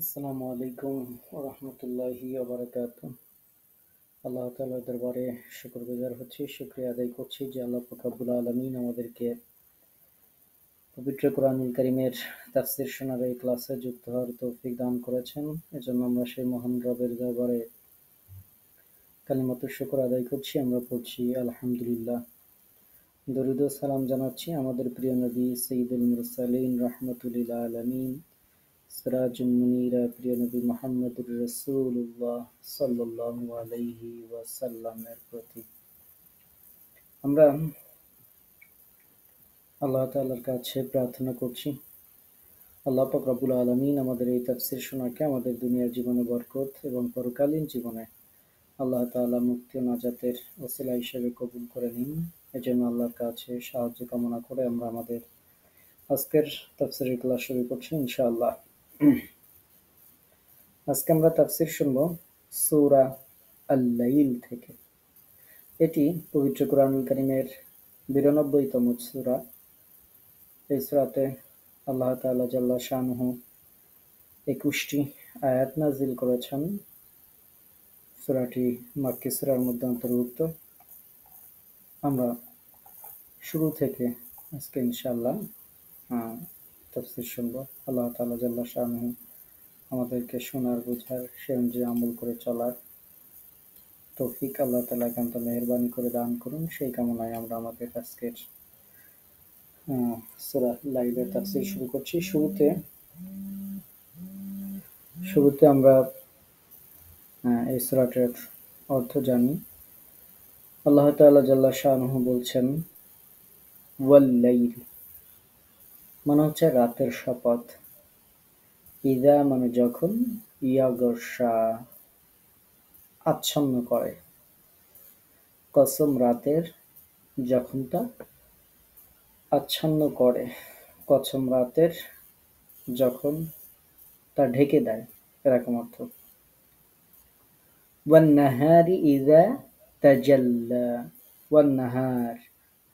আসসালামু আলাইকুম রহমতুল্লাহি ওবারাকাতুহ। আল্লাহ তাআলার দরবারে শুকরগুজার হচ্ছি, শুকরিয়া আদায় করছি যে আল্লাহ পাক রব্বুল আলামিন আমাদেরকে পবিত্র কোরআনুল কারীমের তাফসীর শোনার এই ক্লাসে যুক্ত হওয়ার তৌফিক দান করেছেন। এজন্য আমরা সেই মহান রবের দরবারে কালিমাতুশ শুকর আদায় করছি। আমরা পড়ছি আলহামদুলিল্লাহ। দরুদ ও সালাম জানাচ্ছি আমাদের প্রিয় নবী সাইয়্যিদুল মুরসালিন রাহমাতুল লিল আলামিন সিরাজুল মুনীরা প্রিয় নবী মুহাম্মদুর রাসূলুল্লাহ সাল্লাল্লাহু আলাইহি ওয়াসাল্লামের প্রতি। আমরা আল্লাহ তাআলার কাছে প্রার্থনা করছি আল্লাহ পাক রব্বুল আলামিন আমাদের এই তাফসীর শোনাকে আমাদের দুনিয়ার জীবনে বরকত এবং পরকালীন জীবনে আল্লাহ তাআলা মুক্তি ও নাজাতের ওসিলা হিসেবে কবুল করে নিন। এজন্য আল্লাহর কাছে সাহায্য কামনা করে আমরা আমাদের আজকের তাফসীরের ক্লাস শুরু করছি ইনশাআল্লাহ। আজকে আমরা তাফসীর শুনবো সূরা আল-লাইল থেকে। এটি পবিত্র কোরআনুল কারীমের ৯২তম সূরা। এই সূরাতে আল্লাহ তাআলা জাল্লা শানুহু ২১টি আয়াত নাযিল করেছেন। সূরাটি মাক্কী সূরার মধ্যে অন্তর্ভুক্ত। আমরা শুরু থেকে আজকে ইনশাআল্লাহ তাফসীর শুনবো। আল্লাহ তাআলা জাল্লা শানুহু আমাদেরকে শোনার, বোঝার, সে অনুযায়ী আমল করে চলার তৌফিক আল্লাহ তাআলা একান্ত মেহেরবানি করে দান করুন। সেই কামনায় আমরা আমাদের আজকের সূরা লাইলের তাফসীর শুরু করছি। শুরুতে আমরা এই সূরাটার অর্থ জানি। আল্লাহ তাআলা জাল্লা শানুহু বলছেন ওয়াল লাইল, মানে হচ্ছে রাতের শপথ। ইযা মানে যখন, ইয়াগশা আচ্ছন্ন করে, কসম রাতের যখন তা আচ্ছন্ন করে, কসম রাতের যখন তা ঢেকে দেয়, এরকম অর্থ। ওয়ান নাহারি ইযা তাজাল্লা, ওয়ান নাহার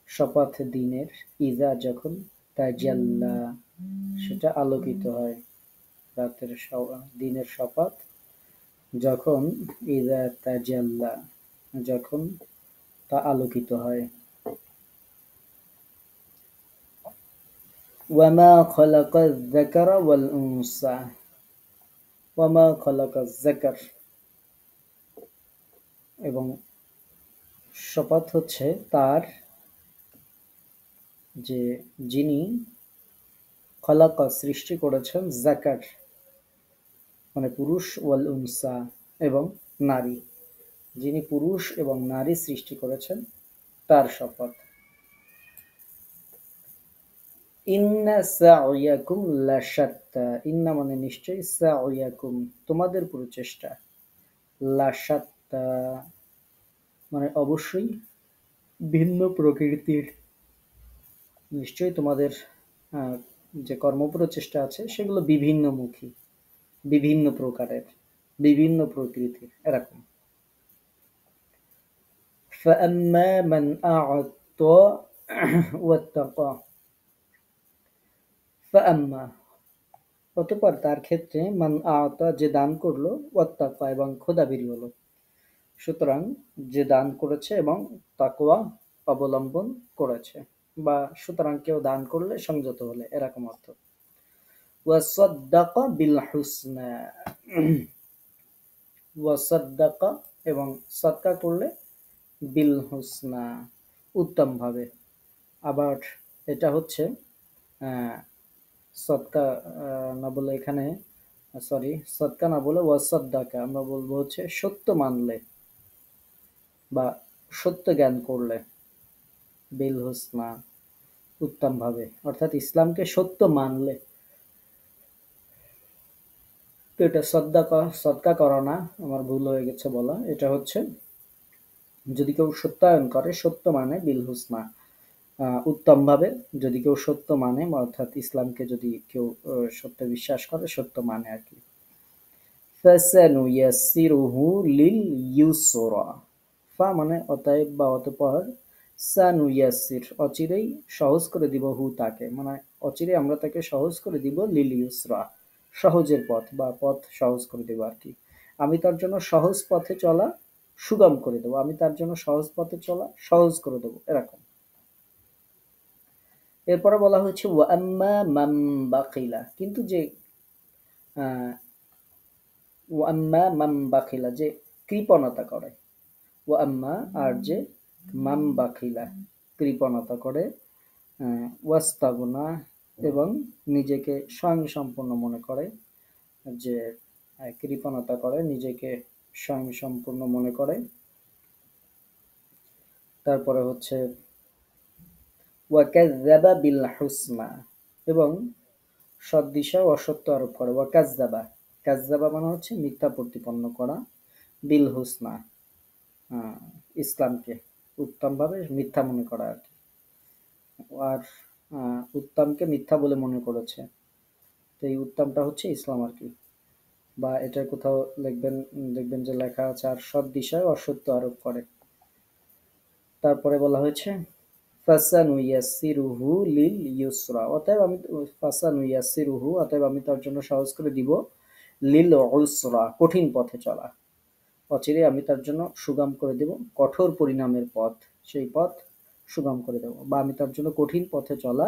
শপথ দিনের, ইযা যখন, তাজাল্লা সেটা আলোকিত হয়। রাতের দিনের শপথ যখন, ইযা তাজাল্লা যখন তা আলোকিত হয়। ওয়ামা খালাকায যাকারা ওয়াল উনসা, ওয়ামা খালাকায যাকার এবং শপথ হচ্ছে তার যে যিনি খালাকা সৃষ্টি করেছেন, যাকার মানে পুরুষ, ওয়াল উনসা এবং নারী, যিনি পুরুষ এবং নারী সৃষ্টি করেছেন তার শপথ। ইন্না সা'য়াকুম লাশাত্তা, ইন্না মানে নিশ্চয়ই, সা'য়াকুম তোমাদের প্রচেষ্টা, লাশাত্তা মানে অবশ্যই ভিন্ন প্রকৃতির। নিশ্চয়ই তোমাদের যে কর্মপ্রচেষ্টা আছে সেগুলো বিভিন্নমুখী, বিভিন্ন প্রকারের, বিভিন্ন প্রকৃতির, এরকম। فَأَمَّا مَنْ أَعْطَى وَاتَّقَى, فَأَمَّا অতঃপর তার ক্ষেত্রে, মান আ'তা যে দান করলো, ওয়াত্তাকা এবং খোদাভীরু হলো। সুতরাং যে দান করেছে এবং তাকওয়া অবলম্বন করেছে, বা সুতরাং কেউ দান করলে সংযত হলে, এরকম অর্থ। ওয়াসাদ্দাকা বিল হুসনা, ওয়াসাদ্দাকা এবং সদকা করলে, বিল হুসনা উত্তম ভাবে। আবার এটা হচ্ছে সদকা না বলে এখানে, সরি, সদকা না বলে ওয়াসাদ্দাকা আমরা বলবো হচ্ছে সত্য মানলে বা সত্য জ্ঞান করলে, বিল হুসনা উত্তম ভাবে, অর্থাৎ ইসলামকে সত্য মানলে। তো এটা সদকা করা না, আমার ভুল হয়ে গেছে বলা। এটা হচ্ছে যদি কেউ সত্যায়ন করে, সত্য মানে, বিল হুসনা উত্তম ভাবে, যদি কেউ সত্য মানে, অর্থাৎ ইসলামকে যদি কেউ সত্য বিশ্বাস করে, সত্য মানে আর কি। ফাসানুয়াসসিরুহু লিল ইউসরা, ফা মানে অতএব বা অতঃপর, সানুয়াসসির অচিরেই সহজ করে দিব, হু তাকে, মানে অচিরেই আমরা তাকে সহজ করে দিব, লিল ইউসরা সহজের পথ বা পথ সহজ করে দেবো আর কি। আমি তার জন্য সহজ পথে চলা সুগম করে দেবো, আমি তার জন্য সহজ পথে চলা সহজ করে দেবো, এরকম। এরপরে বলা হচ্ছে ওয়া আম্মা মান বাকিলা, কিন্তু যে আহ, ওয়া আম্মা মান বাকিলা, যে কৃপণতা করে, ওয়া আম্মা, আর যে মান বাকিলা, কৃপণতা করে, ওয়াস্তাগনা, এবং নিজেকে স্বয়ংসম্পূর্ণ মনে করে, যে কৃপণতা করে, নিজেকে স্বয়ংসম্পূর্ণ মনে করে। তারপরে হচ্ছে ওয়াকাযযাবা বিল হুসনা, এবং সদ্দিশায় অসত্য আরোপ করে। ওয়াকাযযাবা, কাযযাবা মানে হচ্ছে মিথ্যা প্রতিপন্ন করা, বিল হুসনা, আহ, ইসলামকে উত্তমভাবে মিথ্যা মনে করা আর কি। আর উত্তমকে মিথ্যা বলে মনে করেছে, তো এই উত্তমটা হচ্ছে ইসলাম আর কি। বা এটা কোথাও লিখবেন, দেখবেন যে লেখা আছে আর সৎ দিশায় অসত্য আরোপ করে। তারপরে বলা হয়েছে ফাসানুইয়াসসিরুহু লিল ইউসরা, অতএব আমি ফাসানুইয়াসসিরুহু, অতএব আমি তার জন্য সহজ করে দিব, লিল উসরা, কঠিন পথে চলা, অচিরে আমি তার জন্য সুগম করে দেব কঠোর পরিণামের পথ, সেই পথ সুগম করে দেব, বা আমি তার জন্য কঠিন পথে চলা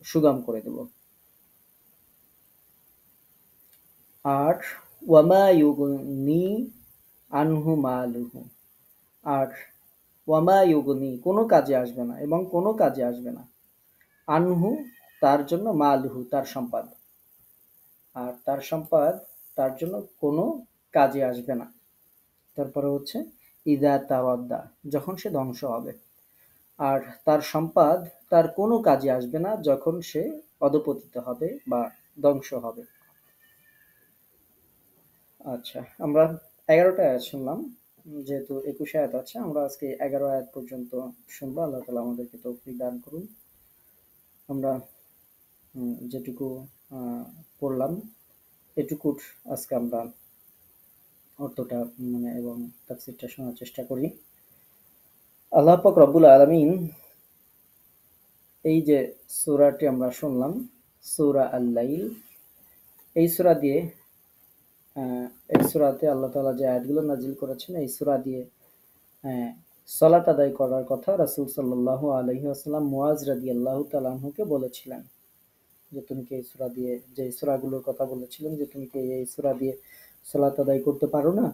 সুগম করে দেব। আর ওয়ামা ইউগনি আনহু মালুহু, আর ওয়ামা ইউগনি, কোনো কাজে আসবে না, এবং কোনো কাজে আসবে না, আনহু তার জন্য, মালুহু তার সম্পদ, আর তার সম্পদ তার জন্য কোনো কাজে আসবে না। তারপরে হচ্ছে ইদা তাওয়াদ্দা, যখন সে ধ্বংস হবে, আর তার সম্পদ তার কোনো কাজে আসবে না যখন সে অধপতিত হবে বা ধ্বংস হবে। আচ্ছা, আমরা 11টা আয়াত শুনলাম, যেহেতু 21 আয়াত আছে, আমরা আজকে 11 আয়াত পর্যন্ত শুনবো। আল্লাহ তালা আমাদেরকে তৌফিক দান করুন। আমরা যেটুকু পড়লাম এটুকুর আজকে আমরা অর্থটা মানে এবং তাফসীরটা শোনার চেষ্টা করি। আল্লাহ পাক রব্বুল আলামিন এই যে সূরাটি আমরা শুনলাম, সূরা আল-লাইল, এই সূরা দিয়ে এই সূরাতে আল্লাহ তাআলা যে আয়াতগুলো নাজিল করেছেন, এই সূরা দিয়ে সালাত আদায় করার কথা রাসূল সাল্লাল্লাহু আলাইহি ওয়াসাল্লাম মুআজ রাদিয়াল্লাহু তাআলা আনহুকে বলেছিলেন, যে তুমি কি এই সূরা দিয়ে, যে সূরাগুলোর কথা বলেছিলেন যে তুমি কি এই সূরা দিয়ে সালাত আদায় করতে পারো না,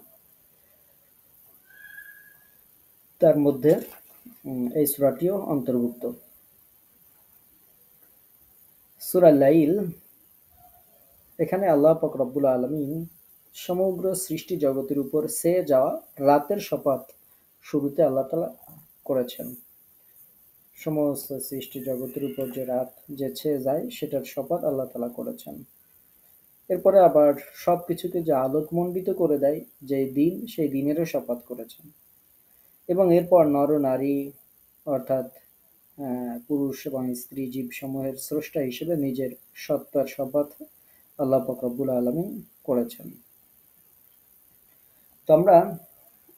তার মধ্যে এই সূরাটিও অন্তর্ভুক্ত। সূরা লাইল, এখানে আল্লাহ পাক রব্বুল আলামিন সমগ্র সৃষ্টি জগতের উপর ছেয়ে যাওয়া রাতের শপথ শুরুতে আল্লাহ তাআলা করেছেন। সমস্ত সৃষ্টি জগতের উপর যে রাত যে ছেয়ে যায় সেটার শপথ আল্লাহ তাআলা করেছেন। এরপরে আবার সবকিছুকে যে আলোকমণ্ডিত করে দেয় যে দিন, সেই দিনেরও শপথ করেছেন। এবং এরপর নর নারী অর্থাৎ পুরুষ এবং স্ত্রী জীবসমূহের স্রষ্টা হিসেবে নিজের সত্তার শপথ আল্লাহ পাক রব্বুল আলামিন করেছেন। তো আমরা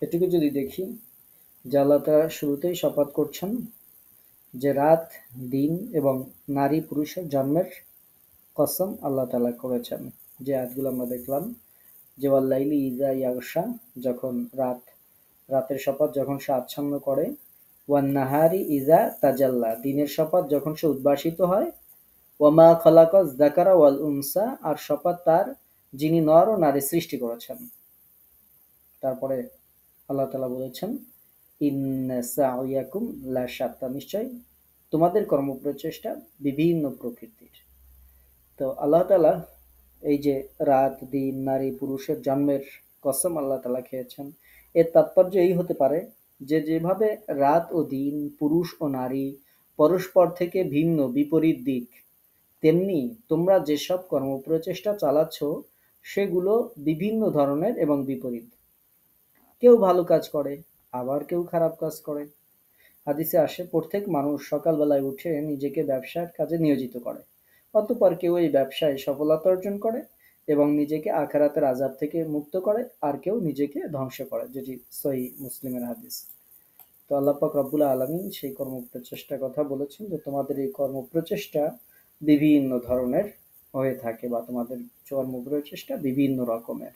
এটুকু যদি দেখি যে আল্লাহ তাআলা শুরুতেই শপথ করছেন যে রাত, দিন এবং নারী পুরুষের জন্মের কসম আল্লাহ তাআলা করেছেন। যে আয়াতগুলো আমরা দেখলাম, যে ওয়াল্লাইলি ইযা ইয়াগশা, যখন রাতের শপথ যখন সে আচ্ছন্ন করে, ওয়ান নাহারি ইযা তাজাল্লা, দিনের শপথ যখন সে উদ্ভাসিত হয়, ওয়ামা খালাকাজ যাকারা ওয়াল উনসা, আর শপথ তার যিনি নর ও নারী সৃষ্টি করেছেন। তারপরে আল্লাহ তাআলা বলেছেন ইন্না সা'য়াকুম লাশাত্তা, নিশ্চয় তোমাদের কর্মপ্রচেষ্টা বিভিন্ন প্রকৃতির। তো আল্লাহ তাআলা এই যে রাত, দিন, নারী পুরুষের জন্মের কসম আল্লাহ তাআলা খেয়েছেন, এর তাৎপর্য এই হতে পারে যে যেভাবে রাত ও দিন, পুরুষ ও নারী পরস্পর থেকে ভিন্ন বিপরীত দিক, তেমনি তোমরা যেসব কর্মপ্রচেষ্টা চালাচ্ছ সেগুলো বিভিন্ন ধরনের এবং বিপরীত। কেউ ভালো কাজ করে, আবার কেউ খারাপ কাজ করে। হাদিসে আসে প্রত্যেক মানুষ সকালবেলায় উঠে নিজেকে ব্যবসার কাজে নিয়োজিত করে, অতঃপর কেউ এই ব্যবসায় সফলতা অর্জন করে এবং নিজেকে আখিরাতের আযাব থেকে মুক্ত করে, আর কেউ নিজেকে ধ্বংস করে, যেটি সহিহ মুসলিমের হাদিস। তো আল্লাহ পাক রব্বুল আলামিন সেই কর্মপ্রচেষ্টার কথা বলেছেন যে তোমাদের এই কর্মপ্রচেষ্টা বিভিন্ন ধরনের হয়ে থাকে বা তোমাদের কর্মপ্রচেষ্টা বিভিন্ন রকমের।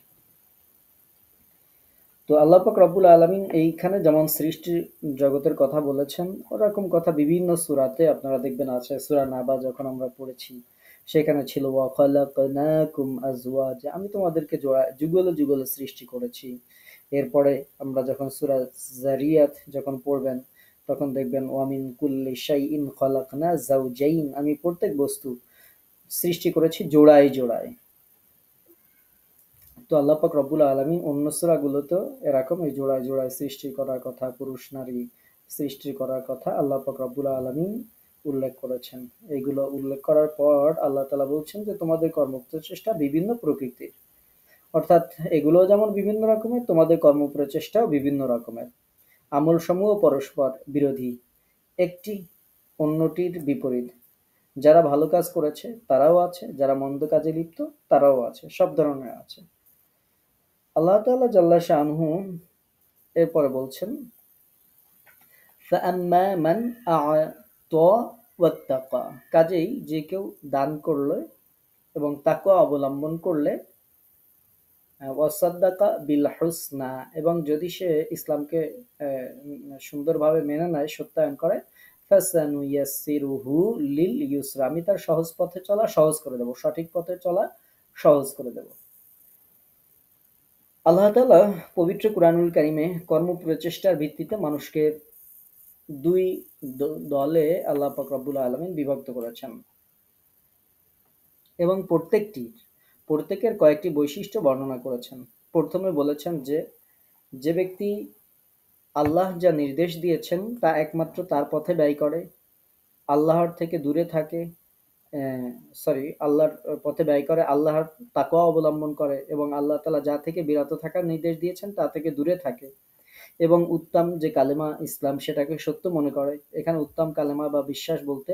তো আল্লাহ পাক রব্বুল আলামিন এইখানে যেমন সৃষ্টি জগতের কথা বলেছেন, ওরকম কথা বিভিন্ন সূরাতে আপনারা দেখবেন আছে। সূরা নাবা যখন আমরা পড়েছি, সেখানে ছিল ওয়া খালাকনাকুম আজওয়াজা, আমি তোমাদেরকে যুগলে যুগলে সৃষ্টি করেছি। এরপরে আমরা যখন সূরা যারিয়াত যখন পড়বেন, তখন দেখবেন ওয়া মিন কুল্লি শাইইন খালাকনা যাওজাইন, আমি প্রত্যেক বস্তু সৃষ্টি করেছি জোড়ায় জোড়ায়। তো আল্লাহ পাক রব্বুল আলামিন অন্য সূরাগুলোতেও এরকম এই জোড়ায় জোড়ায় সৃষ্টি করার কথা, পুরুষ নারী সৃষ্টি করার কথা আল্লাহ পাক রব্বুল আলামিন উল্লেখ করেছেন। এইগুলো উল্লেখ করার পর আল্লাহ তাআলা বলছেন যে তোমাদের কর্মপ্রচেষ্টা বিভিন্ন প্রকৃতির, অর্থাৎ এগুলো যেমন বিভিন্ন রকমের, তোমাদের কর্মপ্রচেষ্টাও বিভিন্ন রকমের। আমলসমূহ পরস্পর বিরোধী, একটি অন্যটির বিপরীত। যারা ভালো কাজ করেছে তারাও আছে, যারা মন্দ কাজে লিপ্ত তারাও আছে, সব ধরনের আছে। আল্লাহ তাআলা জাল্লা শাআনহু এরপরে বলছেন ফাআম্মা মান আ'তা ওয়াত্তাকা, কাজেই যে কেউ দান করলে এবং তাকওয়া অবলম্বন করলে, ওয়াসাদ্দাকা বিল হুসনা, এবং যদি সে ইসলামকে সুন্দরভাবে মেনে নেয়, সত্যায়ন করে, ফাসানুইয়াসসিরুহু লিল ইউসরা, আমি তার সহজ পথে চলা সহজ করে দেব, সঠিক পথে চলা সহজ করে দেব। আল্লাহ তাআলা পবিত্র কুরআনুল কারীমে কর্মপ্রচেষ্টার ভিত্তিতে মানুষকে দুই দলে আল্লাহ পাক রব্বুল আলামিন বিভক্ত করেছেন এবং প্রত্যেকের কয়েকটি বৈশিষ্ট্য বর্ণনা করেছেন। প্রথমে বলেছেন যে যে ব্যক্তি আল্লাহ যা নির্দেশ দিয়েছেন তা একমাত্র তার পথে ব্যয় করে, আল্লাহর থেকে দূরে থাকে, আল্লাহর পথে ব্যয় করে, আল্লাহর তাকওয়া অবলম্বন করে এবং আল্লাহ তাআলা যা থেকে বিরত থাকার নির্দেশ দিয়েছেন তা থেকে দূরে থাকে, এবং উত্তম যে কালেমা ইসলাম সেটাকে সত্য মনে করে। এখানে উত্তম কালেমা বা বিশ্বাস বলতে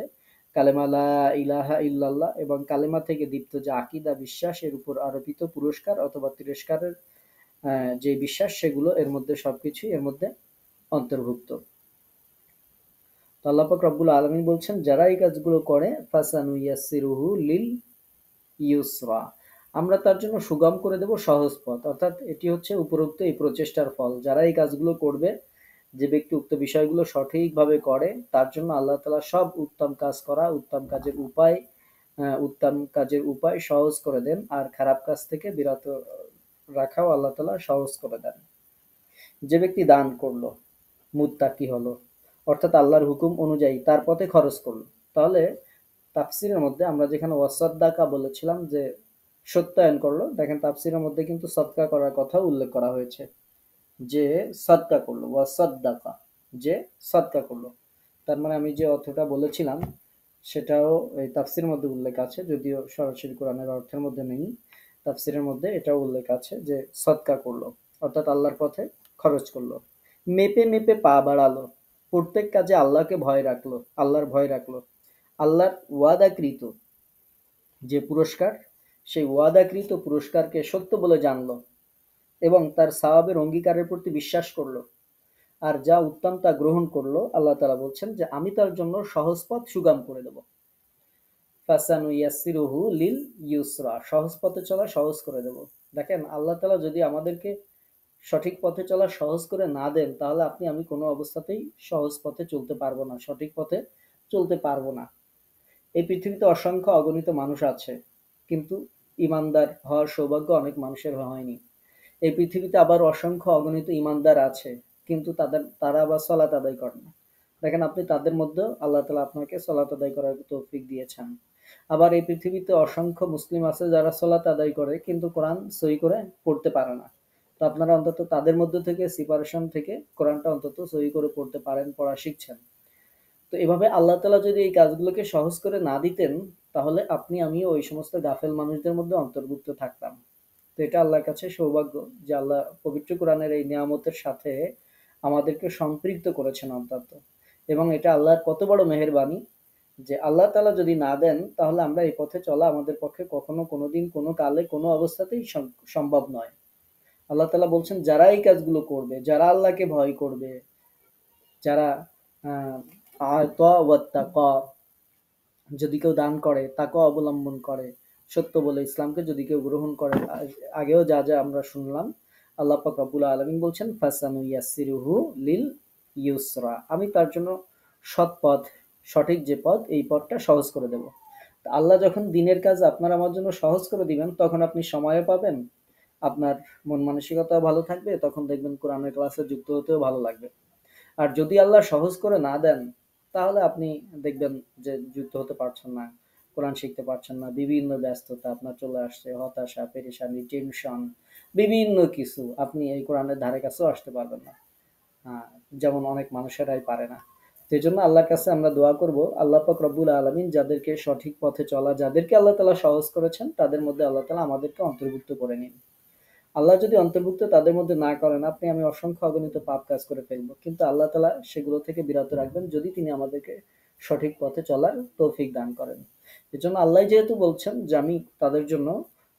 কালেমা লা ইলাহা ইল্লাল্লাহ এবং কালেমা থেকে দীপ্ত যে আকীদা বিশ্বাস, এর উপর আরোপিত পুরস্কার অথবা তিরস্কারের যে বিশ্বাস, সেগুলো এর মধ্যে সবকিছুই এর মধ্যে অন্তর্ভুক্ত। তো আল্লাহ পাক রব্বুল আলামিন বলছেন যারা এই কাজগুলো করে ফাসানুইয়াসসিরুহু লিল ইউসরা, আমরা তার জন্য সুগম করে দেব সহজ পথ। অর্থাৎ এটি হচ্ছে উপরোক্ত এই প্রচেষ্টার ফল। যারা এই কাজগুলো করবে, যে ব্যক্তি উক্ত বিষয়গুলো সঠিকভাবে করে, তার জন্য আল্লাহ তাআলা সব উত্তম কাজ করা, উত্তম কাজের উপায় সহজ করে দেন, আর খারাপ কাজ থেকে বিরত রাখাও আল্লাহ তাআলা সহজ করে দেন। যে ব্যক্তি দান করলো, মুত্তাকি হলো, অর্থাৎ আল্লাহর হুকুম অনুযায়ী তার পথে খরচ করলো, তাহলে তাফসিরের মধ্যে আমরা যেখানে ওয়াসাদ্দাকা বলেছিলাম যে সত্যায়ন করলো, দেখেন তাফসিরের মধ্যে কিন্তু সদকা করার কথা উল্লেখ করা হয়েছে, যে সদকা করলো, ওয়াসাদ্দাকা, যে সদকা করলো। তার মানে আমি যে অর্থটা বলেছিলাম সেটাও এই তাফসিরের মধ্যে উল্লেখ আছে, যদিও সরাসরি কোরআনের অর্থের মধ্যে নেই। তাফসিরের মধ্যে এটাও উল্লেখ আছে যে সদকা করলো, অর্থাৎ আল্লাহর পথে খরচ করলো। মেপে মেপে পা বাড়ালো, প্রত্যেক কাজে আল্লাহর ভয় রাখলো। আল্লাহর ওয়াদাকৃত যে পুরস্কার, সেই ওয়াদাকৃত পুরস্কারকে সত্য বলে জানলো এবং তার সওয়াবের অঙ্গীকারের প্রতি বিশ্বাস করলো, আর যা উত্তম তা গ্রহণ করলো। আল্লাহ তাআলা বলছেন যে আমি তার জন্য সহজ পথ সুগম করে দেব। ফাসানুইয়াসসিরুহু লিল ইউসরা, সহজ পথে চলা সহজ করে দেব। দেখেন আল্লাহ তাআলা যদি আমাদেরকে সঠিক পথে চলা সহজ করে না দেন, তাহলে আপনি আমি কোনো অবস্থাতেই সহজ পথে চলতে পারবো না, সঠিক পথে চলতে পারবো না। এই পৃথিবীতে অসংখ্য অগণিত মানুষ আছে, কিন্তু ইমানদার হওয়ার সৌভাগ্য অনেক মানুষের হয়নি। এই পৃথিবীতে আবার অসংখ্য অগণিত ইমানদার আছে, কিন্তু তারা আবার সালাত আদায় করে না। দেখেন আপনি তাদের মধ্যে আল্লাহ তাআলা আপনাকে সালাত আদায় করার তৌফিক দিয়েছেন। আবার এই পৃথিবীতে অসংখ্য মুসলিম আছে যারা সালাত আদায় করে কিন্তু কোরআন সহি করে পড়তে পারে না। তো আপনারা অন্তত তাদের মধ্যে থেকে সিপারেশন থেকে কোরআনটা অন্তত সহি করে পড়তে পারেন, পড়া শিখছেন। তো এভাবে আল্লাহ তাআলা যদি এই কাজগুলোকে সহজ করে না দিতেন, তাহলে আপনি আমিও ওই সমস্ত গাফেল মানুষদের মধ্যে অন্তর্ভুক্ত থাকতাম। তো এটা আল্লাহর কাছে সৌভাগ্য যে আল্লাহ পবিত্র কোরআনের এই নিয়ামতের সাথে আমাদেরকে সম্পৃক্ত করেছেন অন্তত। এবং এটা আল্লাহর কত বড় মেহেরবানি যে আল্লাহ তাআলা যদি না দেন, তাহলে আমরা এই পথে চলা আমাদের পক্ষে কখনো কোনোদিন কোনো কালে কোনো অবস্থাতেই সম্ভব নয়। আল্লাহ তাআলা বলছেন যারা এই কাজগুলো করবে, যারা আল্লাহকে ভয় করবে, যারা আতা ওয়াত্তাকা, যদি কেউ দান করে, তাকওয়া অবলম্বন করে, সত্য বলে ইসলামকে যদি কেউ গ্রহণ করে, আগেও যা যা আমরা শুনলাম, আল্লাহ পাক রব্বুল আলামিন বলছেন ফাসানুইয়াসসিরুহু লিল ইউসরা, আমি তার জন্য সৎ পথ, সঠিক যে পথ, এই পথটা সহজ করে দেব। আল্লাহ যখন দিনের কাজ আপনার আমার জন্য সহজ করে দিবেন, তখন আপনি সময়ও পাবেন, আপনার মন মানসিকতাও ভালো থাকবে, তখন দেখবেন কোরআনের ক্লাসে যুক্ত হতেও ভালো লাগবে। আর যদি আল্লাহ সহজ করে না দেন, তাহলে আপনি দেখবেন যে যুক্ত হতে পারছেন না, কোরআন শিখতে পারছেন না, বিভিন্ন ব্যস্ততা আপনার চলে আসছে, হতাশা, পেরেশানি, টেনশন, বিভিন্ন কিছু, আপনি এই কোরআনের ধারে কাছেও আসতে পারবেন না। হ্যাঁ, যেমন অনেক মানুষেরাই পারে না। সেই জন্য আল্লাহর কাছে আমরা দোয়া করব, আল্লাহ পাক রব্বুল আলামিন যাদেরকে সঠিক পথে চলা, যাদেরকে আল্লাহ তাআলা সহজ করেছেন, তাদের মধ্যে আল্লাহ তাআলা আমাদেরকে অন্তর্ভুক্ত করে নিন। আল্লাহ যদি অন্তর্ভুক্ত তাদের মধ্যে না করেন, আপনি আমি অসংখ্য অগণিত পাপ কাজ করে ফেলবো, কিন্তু আল্লাহ তাআলা সেগুলো থেকে বিরত রাখবেন যদি তিনি আমাদেরকে সঠিক পথে চলার তৌফিক দান করেন। এজন্য আল্লাহ যেহেতু বলছেন যে আমি তাদের জন্য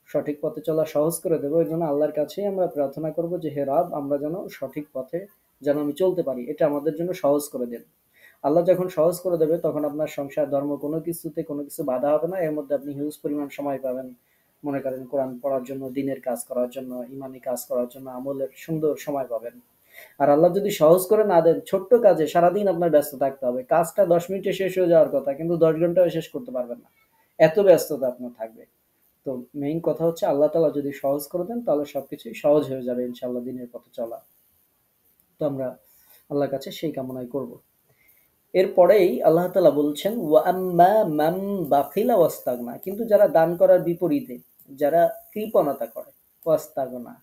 সঠিক পথে চলা সহজ করে দেবো, এর জন্য আল্লাহর কাছেই আমরা প্রার্থনা করব যে হে রব, আমরা যেন সঠিক পথে যেন আমি চলতে পারি, এটা আমাদের জন্য সহজ করে দেন। আল্লাহ যখন সহজ করে দেবে, তখন আপনার সংসার, ধর্ম, কোনো কিছুতে কোনো কিছু বাধা হবে না। এর মধ্যে আপনি হিউজ পরিমাণ সময় পাবেন, মনে করেন কোরআন পড়ার জন্য, দিনের কাজ করার জন্য, ইমানি কাজ করার জন্য, আমলের সুন্দর সময় পাবেন। আর আল্লাহ যদি সহজ করে না দেন, ছোট্ট কাজে সারাদিন আপনার ব্যস্ত থাকতে হবে, কাজটা 10 মিনিটে শেষ হয়ে যাওয়ার কথা, কিন্তু 10 ঘন্টাও শেষ করতে পারবেন না, এত ব্যস্ততা আপনার থাকবে। তো মেইন কথা হচ্ছে, আল্লাহ তাআলা যদি সহজ করে দেন, তাহলে সবকিছুই সহজ হয়ে যাবে ইনশাআল্লাহ দিনের পথে চলা। তো আমরা আল্লাহর কাছে সেই কামনাই করব। এরপরেই আল্লাহ তাআলা বলছেন ওয়া আম্মা মান বাখিলা ওয়াস্তাগনা, কিন্তু যারা দান করার বিপরীতে, যারা কৃপণতা করে, ওয়াস্তাগনা,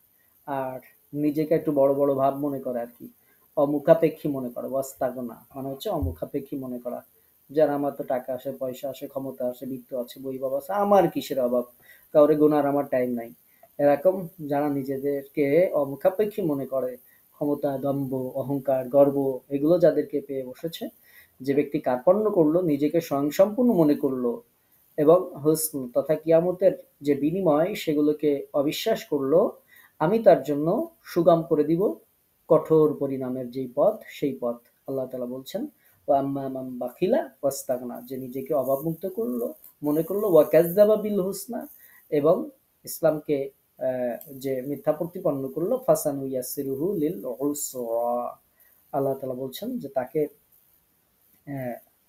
আর নিজেকে একটু বড় বড় ভাব মনে করে আর কি, অমুখাপেক্ষী মনে করে, ওয়াস্তাগনা মানে হচ্ছে অমুখাপেক্ষী মনে করা, যারা আমার তো টাকা আসে, পয়সা আসে, ক্ষমতা আসে, বিত্ত আছে, বৈভব আছে, আমার কিসের অভাব, কাউরে গোনার আমার টাইম নাই, এরকম যারা নিজেদেরকে অমুখাপেক্ষী মনে করে, ক্ষমতা, দম্ভ, অহংকার, গর্ব, এগুলো যাদেরকে পেয়ে বসেছে, যে ব্যক্তি কার্পণ্য করলো, নিজেকে স্বয়ংসম্পূর্ণ মনে করলো, এবং হুসন তথা কিয়ামতের যে বিনিময় সেগুলোকে অবিশ্বাস করলো, আমি তার জন্য সুগম করে দিব কঠোর পরিণামের যেই পথ, সেই পথ। আল্লাহ তাআলা বলছেন ওয়া আম্মা মান বাখিলা ওয়াস্তাগনা, যে নিজেকে অভাবমুক্ত করলো, মনে করলো, ওয়া কাযযাবা বিল হুসনা, এবং ইসলামকে যে মিথ্যা প্রতিপন্ন করলো, ফাসানুইয়াসসিরুহু লিল উসরা, আল্লাহ তাআলা বলছেন যে তাকে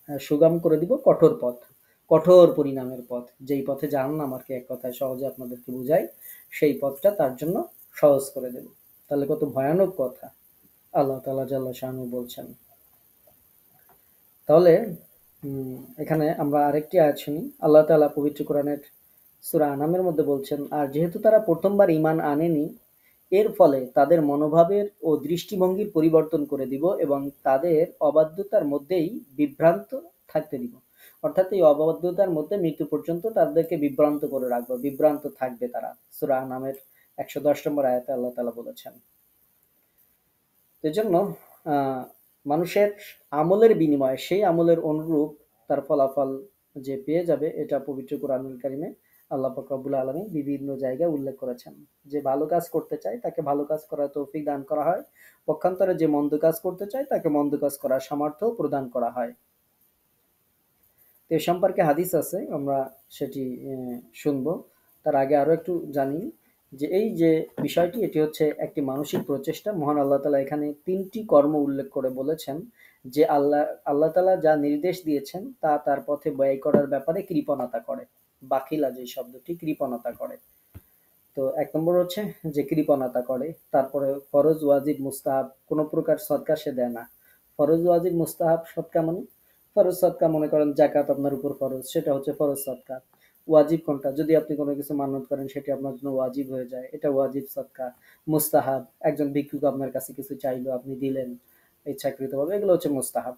সুগম করে দিব কঠোর পথ, কঠোর পরিণামের পথ, যেই পথে জাহান্নাম, আর কি এক কথায় সহজে আপনাদেরকে বুঝাই, সেই পথটা তার জন্য সহজ করে দেব। তাহলে কত ভয়ানক কথা আল্লাহ তাআলা জাল্লা শানহু বলছেন। তাহলে এখানে আমরা আরেকটি আয়াত শুনি। আল্লাহ তাআলা পবিত্র কোরআনের সূরা আনামের মধ্যে বলছেন, আর যেহেতু তারা প্রথমবার ঈমান আনেনি, এর ফলে তাদের মনোভাবের ও দৃষ্টিভঙ্গির পরিবর্তন করে দিব এবং তাদের অবাধ্যতার মধ্যেই বিভ্রান্ত থাকতে দিব। অর্থাৎ এই অবাধ্যতার মধ্যে মৃত্যু পর্যন্ত তাদেরকে বিভ্রান্ত করে রাখবো, বিভ্রান্ত থাকবে তারা। সূরা আনামের 110 নম্বর আয়াতে আল্লাহ তাআলা বলেছেন। এজন্য মানুষের আমলের বিনিময়ে সেই আমলের অনুরূপ তার ফলাফল যে পেয়ে যাবে, এটা পবিত্র কোরআনুল কারীমে আল্লাহ পাক রব্বুল আলামিন বিভিন্ন জায়গায় উল্লেখ করেছেন। যে ভালো কাজ করতে চায় তাকে ভালো কাজ করার তৌফিক দান করা হয়, পক্ষান্তরে যে মন্দ কাজ করতে চায় তাকে মন্দ কাজ করার সামর্থ্য প্রদান করা হয়। তো এ সম্পর্কে হাদিস আছে, আমরা সেটি শুনবো। তার আগে আরো একটু জানি যে এই যে বিষয়টি, এটি হচ্ছে একটি মানসিক প্রচেষ্টা। মহান আল্লাহ তাআলা এখানে 3টি কর্ম উল্লেখ করে বলেছেন যে আল্লাহ তাআলা যা নির্দেশ দিয়েছেন তা তার পথে ব্যয় করার ব্যাপারে কৃপণতা করে। বাখিলা যে শব্দটি, কৃপণতা করে। তো 1 নম্বর হচ্ছে যে কৃপণতা করে। তারপরে ফরজ, ওয়াজিব, মুস্তাহাব কোন প্রকার সদকা সে দেয় না। ফরজ, ওয়াজিব, মুস্তাহাব সদকা মানে, ফরজ সদকা মনে করেন যাকাত আপনার উপর ফরজ, সেটা হচ্ছে ফরজ সদকা। ওয়াজিব কোনটা, যদি আপনি কোনো কিছু মান্যত করেন সেটি আপনার জন্য ওয়াজিব হয়ে যায়, এটা ওয়াজিব সদকা। মুস্তাহাব, একজন ভিক্ষুক আপনার কাছে কিছু চাইলো, আপনি দিলেন ইচ্ছাকৃতভাবে, এগুলো হচ্ছে মুস্তাহাব।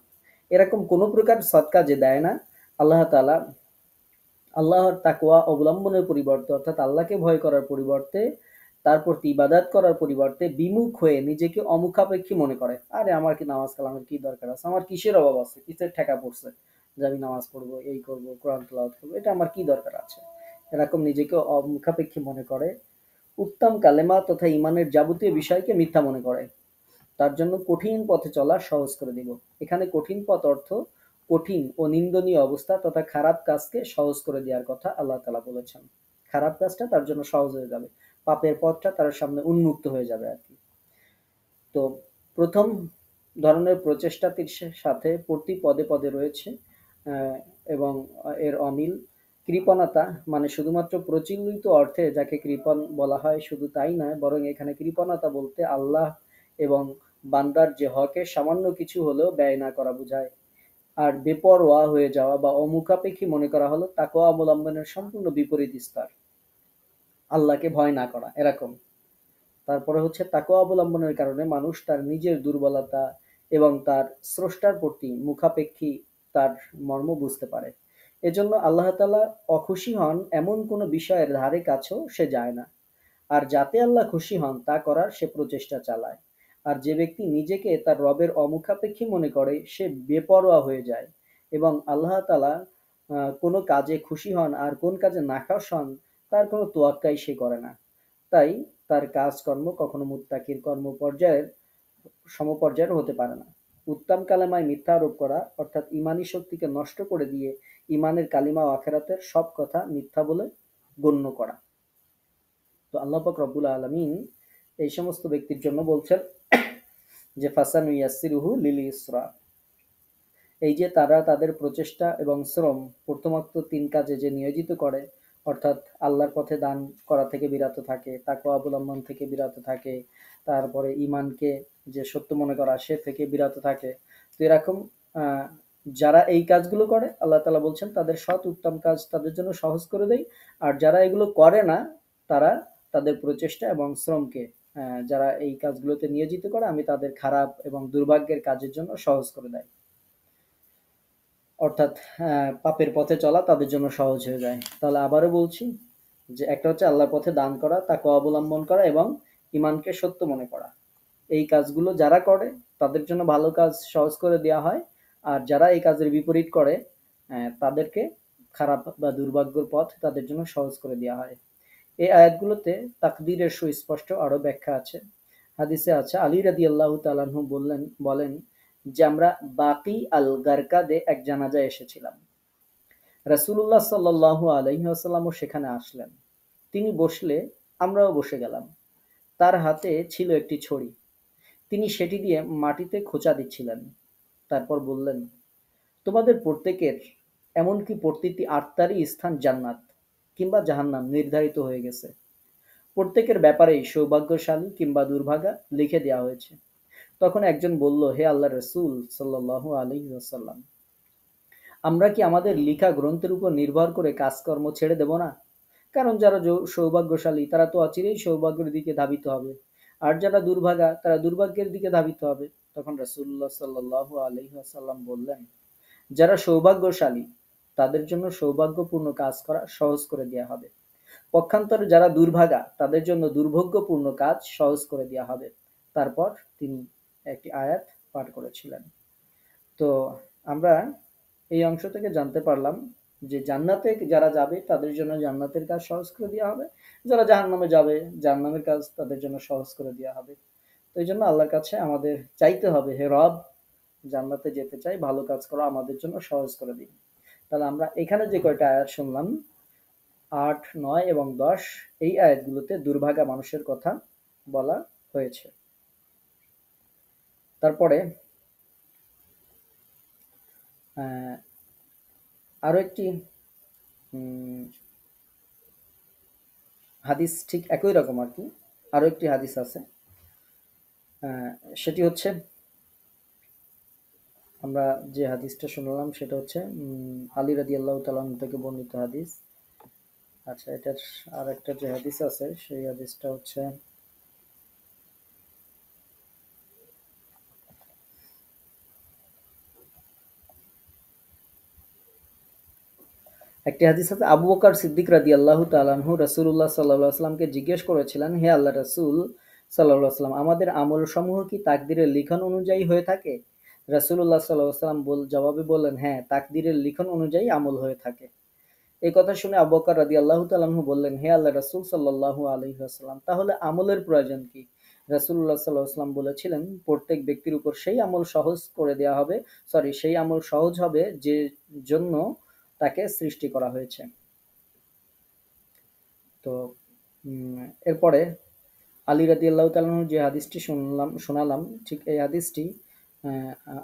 এরকম কোন প্রকার সদকা যে দেয় না, আল্লাহ তাআলা আল্লাহর তাকওয়া অবলম্বনের পরিবর্তে, অর্থাৎ আল্লাহকে ভয় করার পরিবর্তে, তার প্রতি ইবাদত করার পরিবর্তে বিমুখ হয়ে নিজেকে অমুখাপেক্ষী মনে করে। আরে আমার কি নামাজ কালামের কি দরকার আছে, আমার কিসের অভাব আছে, কিসের ঠেকা পড়ছে যে আমি নামাজ পড়বো, এই করব, কোরআন তেলাওয়াত করবো, এটা আমার কি দরকার আছে, এরকম নিজেকে অমুখাপেক্ষী মনে করে। উত্তম কালেমা তথা ইমানের যাবতীয় বিষয়কে মিথ্যা মনে করে। তার জন্য কঠিন পথে চলা সহজ করে দিব। এখানে কঠিন পথ অর্থ কঠিন ও নিন্দনীয় অবস্থা তথা খারাপ কাজকে সহজ করে দেওয়ার কথা আল্লাহ তাআলা বলেছেন। খারাপ কাজটা তার জন্য সহজ হয়ে যাবে, পাপের পথটা তার সামনে উন্মুক্ত হয়ে যাবে আর কি। তো প্রথম ধরনের প্রচেষ্টাটির সাথে প্রতি পদে পদে রয়েছে আহ, এবং এর অমিল। কৃপণতা মানে শুধুমাত্র প্রচলিত অর্থে যাকে কৃপণ বলা হয় শুধু তাই নয়, বরং এখানে কৃপণতা বলতে আল্লাহ এবং বান্দার যে হকে সামান্য কিছু হলেও ব্যয় না করা বোঝায়। আর বেপরোয়া হয়ে যাওয়া বা অমুখাপেক্ষী মনে করা হলো তাকওয়া অবলম্বনের সম্পূর্ণ বিপরীত স্তর, আল্লাহকে ভয় না করা এরকম। তারপরে হচ্ছে তাকওয়া অবলম্বনের কারণে মানুষ তার নিজের দুর্বলতা এবং তার স্রষ্টার প্রতি মুখাপেক্ষী তার মর্ম বুঝতে পারে। এজন্য আল্লাহ তাআলা অখুশি হন এমন কোনো বিষয়ের ধারে কাছেও সে যায় না। আর যাতে আল্লাহ খুশি হন তা করার সে প্রচেষ্টা চালায়। আর যে ব্যক্তি নিজেকে তার রবের অমুখাপেক্ষী মনে করে সে বেপরোয়া হয়ে যায় এবং আল্লাহ তাআলা কোনো কাজে খুশি হন আর কোন কাজে নাখাস হন তার কোনো তোয়াক্কাই সে করে না। তাই তার কাজকর্ম কখনো মুত্তাকির কর্ম পর্যায়ের সমপর্যায়ের হতে পারে না। উত্তম কালেমায় মিথ্যা আরোপ করা অর্থাৎ ইমানি শক্তিকে নষ্ট করে দিয়ে ইমানের কালিমা ও আখেরাতের সব কথা মিথ্যা বলে গণ্য করা। তো আল্লাহ পাক রব্বুল আলামিন এই সমস্ত ব্যক্তির জন্য বলছেন যে ফাসানুইয়াসসিরুহু লিল ইসরা, এই যে তারা তাদের প্রচেষ্টা এবং শ্রম প্রথমোক্ত তিন কাজে যে নিয়োজিত করে, অর্থাৎ আল্লাহর পথে দান করা থেকে বিরত থাকে, তাকওয়া অবলম্বন থেকে বিরত থাকে, তারপরে ইমানকে যে সত্য মনে করা সে থেকে বিরত থাকে। তো এরকম আহ, যারা এই কাজগুলো করে আল্লাহ তাআলা বলছেন তাদের সৎ উত্তম কাজ তাদের জন্য সহজ করে দেয়। আর যারা এগুলো করে না তারা তাদের প্রচেষ্টা এবং শ্রমকে যারা এই কাজগুলোতে নিয়োজিত করে আমি তাদের খারাপ এবং দুর্ভাগ্যের কাজের জন্য সহজ করে দেয়। অর্থাৎ পাপের পথে চলা তাদের জন্য সহজ হয়ে যায়। তাহলে আবারও বলছি যে একটা হচ্ছে আল্লাহর পথে দান করা, তাকওয়া অবলম্বন করা এবং ইমানকে সত্য মনে করা। এই কাজগুলো যারা করে তাদের জন্য ভালো কাজ সহজ করে দেওয়া হয়। আর যারা এই কাজের বিপরীত করে তাদেরকে খারাপ বা দুর্ভাগ্যের পথ তাদের জন্য সহজ করে দেওয়া হয়। এই আয়াতগুলোতে তাকদীরের সুস্পষ্ট আরো ব্যাখ্যা আছে। হাদিসে আছে আলী রাদিয়াল্লাহু তাআলা আনহু বলেন যে আমরা বাকি আল গারকাদে এক জানাজায় এসেছিলাম। রাসূলুল্লাহ সাল্লাল্লাহু আলাইহি ওয়াসাল্লামও সেখানে আসলেন। তিনি বসলে আমরাও বসে গেলাম। তার হাতে ছিল একটি ছড়ি। তিনি সেটি দিয়ে মাটিতে খোঁচা দিচ্ছিলেন। তারপর বললেন, তোমাদের প্রত্যেকের এমনকি প্রতিটি আত্মারই স্থান জান্নাত কিংবা জাহান্নাম নির্ধারিত হয়ে গেছে। প্রত্যেকের ব্যাপারেই সৌভাগ্যশালী কিংবা দুর্ভাগা লিখে দেওয়া হয়েছে। তখন একজন বলল, হে আল্লাহর রাসূল সাল্লাল্লাহু আলাইহি ওয়াসাল্লাম, আমরা কি আমাদের লিখা গ্রন্থের উপর নির্ভর করে কাজকর্ম ছেড়ে দেব না? কারণ যারা সৌভাগ্যশালী তারা তো অচিরেই সৌভাগ্যের দিকে ধাবিত হবে, আর যারা দুর্ভাগা তারা দুর্ভাগ্যের দিকে ধাবিত হবে। তখন রাসূলুল্লাহ সাল্লাল্লাহু আলাইহি ওয়াসাল্লাম বললেন, যারা সৌভাগ্যশালী তাদের জন্য সৌভাগ্যপূর্ণ কাজ করা সহজ করে দেওয়া হবে, পক্ষান্তরে যারা দুর্ভাগা তাদের জন্য দুর্ভোগ্যপূর্ণ কাজ সহজ করে দেওয়া হবে। তারপর তিনি একটি আয়াত পাঠ করেছিলেন। তো আমরা এই অংশ থেকে জানতে পারলাম যে জান্নাতে যারা যাবে তাদের জন্য জান্নাতের কাজ সহজ করে দেওয়া হবে, যারা জাহান্নামে যাবে জাহান্নামের কাজ তাদের জন্য সহজ করে দেওয়া হবে। তো এই জন্য আল্লাহর কাছে আমাদের চাইতে হবে, হে রব, জান্নাতে যেতে চাই, ভালো কাজ করা আমাদের জন্য সহজ করে দিন। তাহলে আমরা এখানে যে কয়টা আয়াত শুনলাম ৮, ৯ এবং ১০ এই আয়াতগুলোতে দুর্ভাগা মানুষের কথা বলা হয়েছে। তারপরে আহ, আরো একটি হাদিস ঠিক একই রকম আর কি, আরো একটি হাদিস আছে। সেটি হচ্ছে আমরা যে হাদিসটা শুনলাম সেটা হচ্ছে আলী রাদিয়াল্লাহু তাআলা আনহু থেকে বর্ণিত হাদিস। আচ্ছা, এটার আর একটা যে হাদিস আছে সেই হাদিসটা হচ্ছে একটি হাদিস আছে আবু বকর সিদ্দিক রাদিয়াল্লাহু তাআলা আনহু রাসূলুল্লাহ সাল্লাল্লাহু আলাইহি ওয়াসাল্লামকে জিজ্ঞেস করেছিলেন, হে আল্লাহর রাসূল সাল্লাল্লাহু আলাইহি ওয়াসাল্লাম, আমাদের আমল সমূহ কি তাকদীরের লিখন অনুযায়ী হয়ে থাকে? রাসূলুল্লাহ সাল্লাল্লাহু আলাইহি ওয়াসাল্লাম জবাবে বললেন, হ্যাঁ, তাকদীরের লিখন অনুযায়ী আমল হয়ে থাকে। এই কথা শুনে আবু বকর রাদিয়াল্লাহু তাআলা আনহু বললেন, হে আল্লাহর রাসূল সাল্লাল্লাহু আলাইহি ওয়াসাল্লাম, তাহলে আমলের প্রয়োজন কি? রাসূলুল্লাহ সাল্লাল্লাহু আলাইহি ওয়াসাল্লাম বলেছিলেন, প্রত্যেক ব্যক্তির উপর সেই আমল সহজ করে দেওয়া হবে, সেই আমল সহজ হবে যে জন্য তাকে সৃষ্টি করা হয়েছে। তো এরপরে আলী রাদিয়াল্লাহু তাআলা আনহু যে হাদিসটি শোনালাম, ঠিক এই হাদিসটি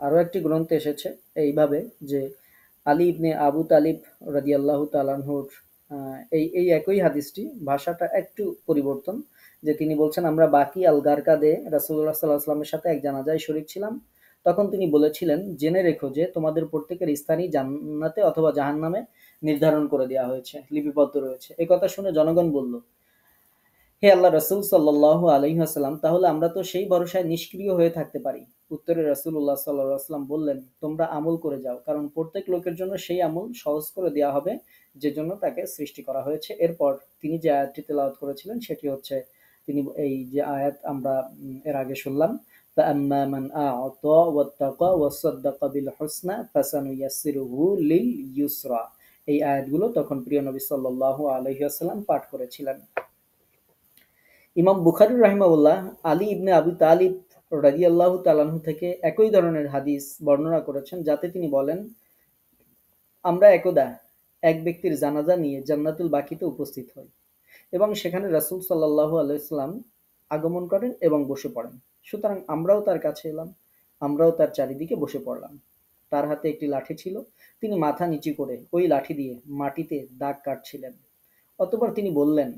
আরও একটি গ্রন্থে এসেছে এইভাবে যে আলী ইবনে আবু তালিব রাদিয়াল্লাহু তাআলা আনহুর এই একই হাদিসটি, ভাষাটা একটু পরিবর্তন, যে তিনি বলছেন আমরা বাকি আল গারকাদে রাসূলুল্লাহ সাল্লাল্লাহু আলাইহি ওয়াসাল্লামের সাথে এক জানাজায় শরীক ছিলাম। তখন তিনি বলেছিলেন, জেনে রেখো যে তোমাদের প্রত্যেকের স্থানই জান্নাতে অথবা জাহান্নামে নির্ধারণ করে দেওয়া হয়েছে, লিপিবদ্ধ রয়েছে। এই কথা শুনে জনগণ বলল, হে আল্লাহ রসুল সাল্লাল্লাহু আলাইহি ওয়াসাল্লাম, তাহলে আমরা তো সেই ভরসায় নিষ্ক্রিয় হয়ে থাকতে পারি। উত্তরে রাসূলুল্লাহ সাল্লাল্লাহু আলাইহি ওয়াসাল্লাম বললেন, তোমরা আমল করে যাও, কারণ প্রত্যেক লোকের জন্য সেই আমল সহজ করে দেওয়া হবে যে জন্য তাকে সৃষ্টি করা হয়েছে। এরপর তিনি যে আয়াতটি তেলাওয়াত করেছিলেন সেটি হচ্ছে, তিনি এই যে আয়াত আমরা এর আগে শুনলাম, فَأَمَّا مَنْ أَعْطَى وَاتَّقَى وَصَدَّقَ بِالْحُسْنَى فَسَنُيَسِّرُهُ لِلْيُسْرَى। এই আয়াতগুলো তখন প্রিয় নবী সাল্লাল্লাহু আলাইহি ওয়াসাল্লাম পাঠ করেছিলেন। ইমাম বুখারী রাহিমাহুল্লাহ আলী ইবনে আবু তালিব রাদিয়াল্লাহু তাআলা আনহু থেকে একই ধরনের হাদিস বর্ণনা করেছেন, যাতে তিনি বলেন, আমরা একদা এক ব্যক্তির জানাজা নিয়ে জান্নাতুল বাকিতে উপস্থিত হই এবং সেখানে রাসূল সাল্লাল্লাহু আলাইহি ওয়াসাল্লাম আগমন করেন এবং বসে পড়েন। সুতরাং আমরাও তার কাছে এলাম, আমরাও তার চারিদিকে বসে পড়লাম। তার হাতে একটি লাঠি ছিল, তিনি মাথা নিচু করে ওই লাঠি দিয়ে মাটিতে দাগ কাটছিলেন। অতঃপর তিনি বললেন,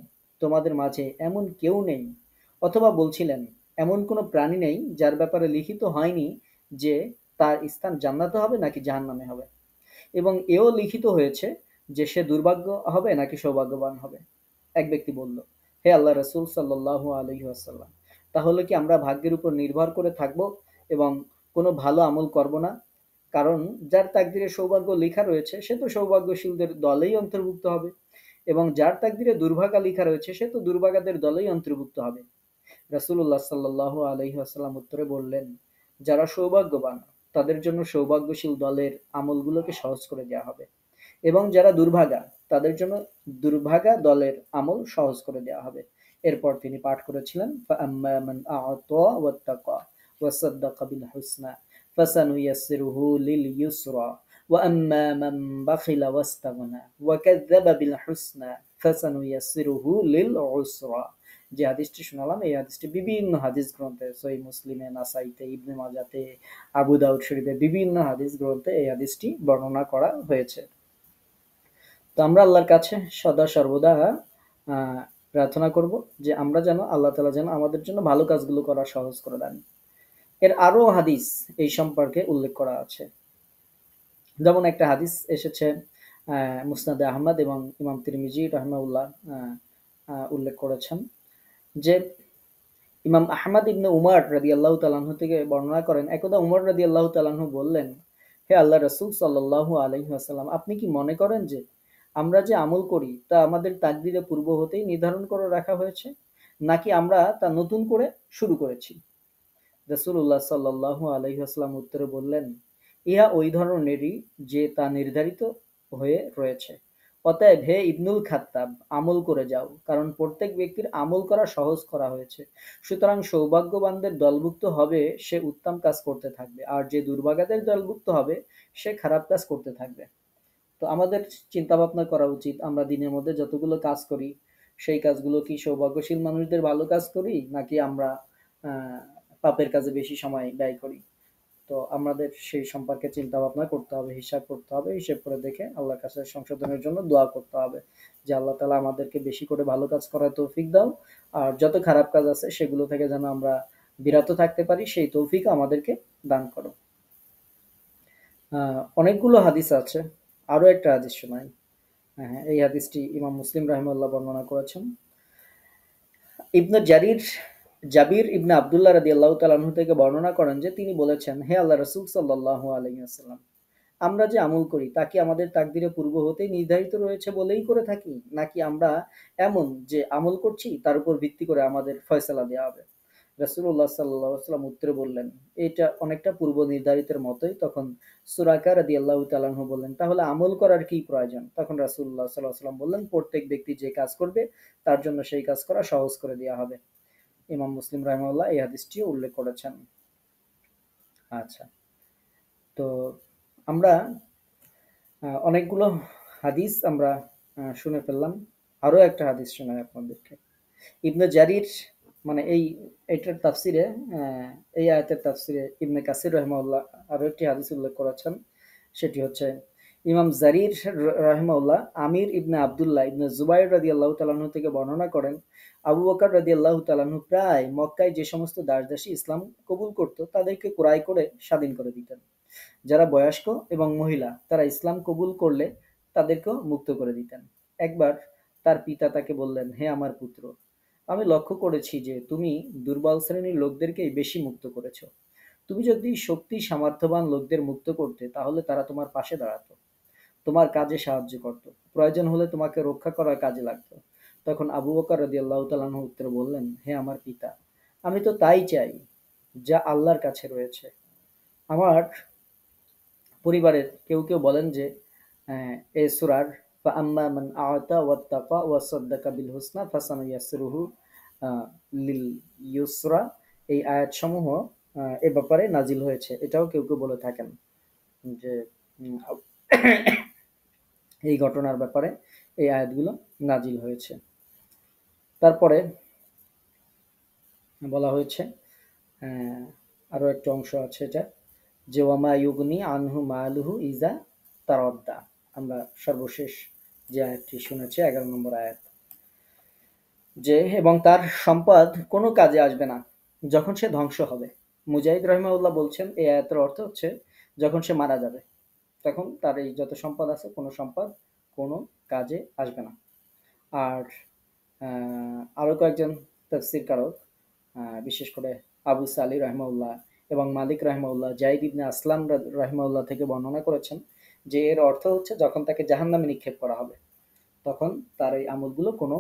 তোমাদের মাঝে এমন কেউ নেই, অথবা বলছিলেন, এমন কোনো প্রাণী নেই যার ব্যাপারে লিখিত হয়নি যে তার স্থান জান্নাতে হবে নাকি জাহান্নামে হবে, এবং এও লিখিত হয়েছে যে সে দুর্ভাগ্য হবে নাকি সৌভাগ্যবান হবে। এক ব্যক্তি বলল, হে আল্লাহ রসুল সাল্লাল্লাহু আলাইহি ওয়াসাল্লাম, তাহলে কি আমরা ভাগ্যের উপর নির্ভর করে থাকব এবং কোনো ভালো আমল করব না? কারণ যার তাকদিরে সৌভাগ্য লেখা রয়েছে সে তো সৌভাগ্যশীলদের দলেই অন্তর্ভুক্ত হবে, এবং যার তাকদিরে দুর্ভাগা লেখা রয়েছে সে তো দুর্ভাগাদের দলেই অন্তর্ভুক্ত হবে। রাসূলুল্লাহ সাল্লাল্লাহু আলাইহি ওয়াসাল্লাম উত্তরে বললেন, যারা সৌভাগ্যবান তাদের জন্য সৌভাগ্যশীল দলের আমলগুলোকে সহজ করে দেওয়া হবে, এবং যারা দুর্ভাগা তাদের জন্য দুর্ভাগা দলের আমল সহজ করে দেওয়া হবে। এরপর তিনি পাঠ করেছিলেন, فَأَمَّا مَنْ أَعْطَى وَاتَّقَى وَصَدَّقَ بِالْحُسْنَى فَسَنُيَسِّرُهُ لِلْيُسْرَى وَأَمَّا مَنْ بَخِلَ وَاسْتَغْنَى وَكَذَّبَ بِالْحُسْنَى فَسَنُيَسِّرُهُ لِلْعُسْرَى। যে হাদিসটি শোনালাম এই হাদিসটি বিভিন্ন হাদিস গ্রন্থে, সহিহ মুসলিমে, নাসাইতে, ইবনে মাজাতে, আবু দাউদ শরীফে, বিভিন্ন হাদিস গ্রন্থে এই হাদিসটি বর্ণনা করা হয়েছে। তো আমরা আল্লাহর কাছে সদা সর্বদা প্রার্থনা করব যে আমরা যেন আল্লাহ তাআলা যেন আমাদের জন্য ভালো কাজগুলো করা সহজ করে দেন। এর আরো হাদিস এই সম্পর্কে উল্লেখ করা আছে। যেমন একটা হাদিস এসেছে মুসনাদে আহমদ এবং ইমাম তিরমিজি রাহিমাহুল্লাহ উল্লেখ করেছেন যে ইমাম আহমদ ইবনে উমর রাদিয়াল্লাহু তাআলা আনহু থেকে বর্ণনা করেন, একদা উমর রাদিয়াল্লাহু তাআলা আনহু বললেন, হে আল্লাহ রাসূল সাল্লাল্লাহু আলাইহি ওয়াসাল্লাম, আপনি কি মনে করেন যে আমরা যে আমল করি তা আমাদের তাকদীরে পূর্ব হতেই নির্ধারণ করে রাখা হয়েছে, নাকি আমরা তা নতুন করে শুরু করেছি? রাসূলুল্লাহ সাল্লাল্লাহু আলাইহি ওয়াসাল্লাম উত্তরে বললেন, ইহা ওই ধরনেরই যে তা নির্ধারিত হয়ে রয়েছে। অতএব হে ইবনুল খাত্তাব, আমল করে যাও, কারণ প্রত্যেক ব্যক্তির আমল করা সহজ করা হয়েছে। সুতরাং সৌভাগ্যবানদের দলভুক্ত হবে সে উত্তম কাজ করতে থাকবে, আর যে দুর্ভাগাদের দলভুক্ত হবে সে খারাপ কাজ করতে থাকবে। তো আমাদের চিন্তা ভাবনা করা উচিত, আমরা দিনের মধ্যে যতগুলো কাজ করি সেই কাজগুলো কি সৌভাগ্যশীল মানুষদের ভালো কাজ করি, নাকি আমরা পাপের কাজে বেশি সময় ব্যয় করি। তো আমাদের সেই সম্পর্কে চিন্তা ভাবনা করতে হবে, হিসাব করতে হবে, হিসেব করে দেখে আল্লাহর কাছে সংশোধনের জন্য দোয়া করতে হবে যে আল্লাহ তাআলা আমাদেরকে বেশি করে ভালো কাজ করার তৌফিক দাও, আর যত খারাপ কাজ আছে সেগুলো থেকে যেন আমরা বিরত থাকতে পারি সেই তৌফিক আমাদেরকে দান করো। অনেকগুলো হাদিস আছে, আরো একটা হাদিস শোনাই। হ্যাঁ, এই হাদিসটি ইমাম মুসলিম রাহিমাহুল্লাহ বর্ণনা করেছেন। ইবনে জাবির ইবনে আব্দুল্লাহ রাদিয়াল্লাহু তাআলা আনহু থেকে বর্ণনা করেন যে তিনি বলেছেন, হে আল্লাহ রাসূল সাল্লাল্লাহু আলাইহি ওয়াসাল্লাম, আমরা যে আমল করি তা কি আমাদের তাকদিরে পূর্ব হতেই নির্ধারিত রয়েছে বলেই করে থাকি, নাকি আমরা এমন যে আমল করছি তার উপর ভিত্তি করে আমাদের ফয়সালা দেওয়া হবে? রাসূলুল্লাহ সাল্লাল্লাহু আলাইহি ওয়াসাল্লাম উত্তরে বললেন, এটা অনেকটা পূর্ব নির্ধারিতের মতোই। তখন সুরাকা রাদিয়াল্লাহু তাআলা আনহু বললেন, তাহলে আমল করার কি প্রয়োজন? তখন রাসূলুল্লাহ সাল্লাল্লাহু আলাইহি ওয়াসাল্লাম বললেন, প্রত্যেক ব্যক্তি যে কাজ করবে তার জন্য সেই কাজ করা সহজ করে দেওয়া হবে। ইমাম মুসলিম রাহিমাহুল্লাহ এই হাদিসটিও উল্লেখ করেছেন। আচ্ছা, তো আমরা অনেকগুলো হাদিস আমরা শুনে ফেললাম। আরো একটা হাদিস শোনাই আপনাদেরকে। ইবনে জারির মানে এইটার তাফসিরে, আহ, এই আয়াতের তাফসিরে ইবনে কাসির রহমাউল্লাহ আরো একটি হাদিস উল্লেখ করেছেন। সেটি হচ্ছে ইমাম জারির রহমাউল্লাহ আমির ইবনে আবদুল্লাহ ইবনে জুবাইর রাদিয়াল্লাহু তাআলা থেকে বর্ণনা করেন, আবু বকর রাদিয়াল্লাহু তাআলা প্রায় মক্কায় যে সমস্ত দাসদাসী ইসলাম কবুল করত তাদেরকে ক্রয় করে স্বাধীন করে দিতেন। যারা বয়স্ক এবং মহিলা তারা ইসলাম কবুল করলে তাদেরকেও মুক্ত করে দিতেন। একবার তার পিতা তাকে বললেন, হে আমার পুত্র, আমি লক্ষ্য করেছি যে তুমি দুর্বল শ্রেণীর লোকদেরকেই বেশি মুক্ত করেছ। তুমি যদি শক্তি সামর্থ্যবান লোকদের মুক্ত করতে তাহলে তারা তোমার পাশে দাঁড়াতো, তোমার কাজে সাহায্য করত, প্রয়োজন হলে তোমাকে রক্ষা করার কাজে লাগতো। তখন আবু বকর রাদিয়াল্লাহু তাআলা আনহু উত্তরে বললেন, হে আমার পিতা, আমি তো তাই চাই যা আল্লাহর কাছে রয়েছে। আমার পরিবারের কেউ কেউ বলেন যে এই সূরার ফাআম্মা মান আ'তা ওয়াত্তাকা ওয়া সাদ্দাকা বিল হুসনা ফাসানুইয়াসসিরুহু লিল ইউসরা, এই আয়াতসমূহ এ ব্যাপারে নাজিল হয়েছে। এটাও কেউ কেউ বলে থাকেন যে উম, এই ঘটনার ব্যাপারে এই আয়াতগুলো নাজিল হয়েছে। তারপরে বলা হয়েছে আহ, আরো একটা অংশ আছে এটা, যে ওয়ামা ইউগনি আনহু মালুহু ইজা তারদ্দা। আমরা সর্বশেষ যে আয়াতটি শুনেছি 11 নম্বর আয়াত, যে এবং তার সম্পদ কোনো কাজে আসবে না যখন সে ধ্বংস হবে। মুজাহিদ রহিমাউল্লাহ বলছেন এই আয়াতের অর্থ হচ্ছে যখন সে মারা যাবে তখন তার এই যত সম্পদ আছে কোনো সম্পদ কোনো কাজে আসবে না। আর আরো কয়েকজন তাফসীরকারক বিশেষ করে আবু সালি রহমাউল্লাহ এবং মালিক রহমাউল্লাহ জাইদ ইবনে আসলাম রহমাউল্লাহ থেকে বর্ণনা করেছেন যে এর অর্থ হচ্ছে যখন তাকে জাহান্নামে নিক্ষেপ করা হবে তখন তার এই আমলগুলো কোনো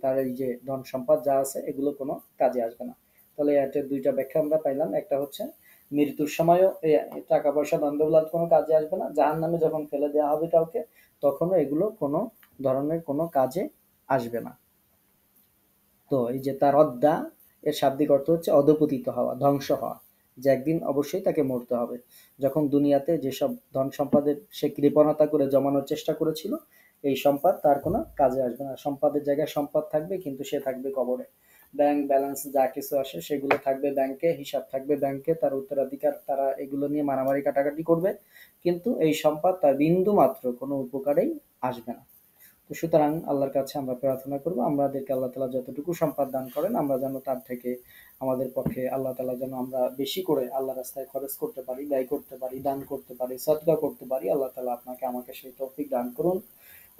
তার এই যে ধন সম্পদ যা আছে এগুলো কোনো কাজে আসবে না। তাহলে এটার দুইটা ব্যাখ্যা আমরা পাইলাম। একটা হচ্ছে মৃত্যুর সময়ও এই টাকা পয়সা ধন দৌলত কোনো কাজে আসবে না, জাহান্নামে যখন ফেলে দেওয়া হবে কাউকে তখনও এগুলো কোনো ধরনের কোনো কাজে আসবে না। তো এই যে তার অদ্দা, এর শাব্দিক অর্থ হচ্ছে অধপতিত হওয়া, ধ্বংস হওয়া, যে একদিন অবশ্যই তাকে মরতে হবে। যখন দুনিয়াতে যেসব ধন সম্পদের সে কৃপণতা করে জমানোর চেষ্টা করেছিল এই সম্পদ তার কোনো কাজে আসবে না। সম্পদের জায়গায় সম্পদ থাকবে কিন্তু সে থাকবে কবরে। ব্যাংক ব্যালেন্স যা কিছু আসে সেগুলো থাকবে ব্যাংকে, হিসাব থাকবে ব্যাংকে, তার উত্তরাধিকার তারা এগুলো নিয়ে মারামারি কাটাকাটি করবে, কিন্তু এই সম্পদ তার বিন্দু মাত্র কোনো উপকারেই আসবে না। তো সুতরাং আল্লাহর কাছে আমরা প্রার্থনা করব আমাদেরকে আল্লাহ তালা যতটুকু সম্পদ দান করেন আমরা যেন তার থেকে আমাদের পক্ষে আল্লাহ তালা যেন আমরা বেশি করে আল্লাহ রাস্তায় খরচ করতে পারি, ব্যয় করতে পারি, দান করতে পারি, সদকা করতে পারি। আল্লাহ তালা আপনাকে আমাকে সেই তৌফিক দান করুন।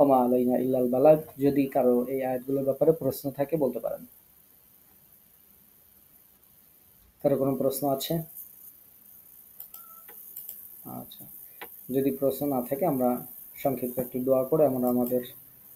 ওমা আলাইনা ইল্লাল বালাগ। যদি কারো এই আয়াতগুলোর ব্যাপারে প্রশ্ন থাকে বলতে পারেন। কারো কোনো প্রশ্ন আছে? আচ্ছা, যদি প্রশ্ন না থাকে আমরা সংক্ষিপ্ত একটি দোয়া করে আমরা আমাদের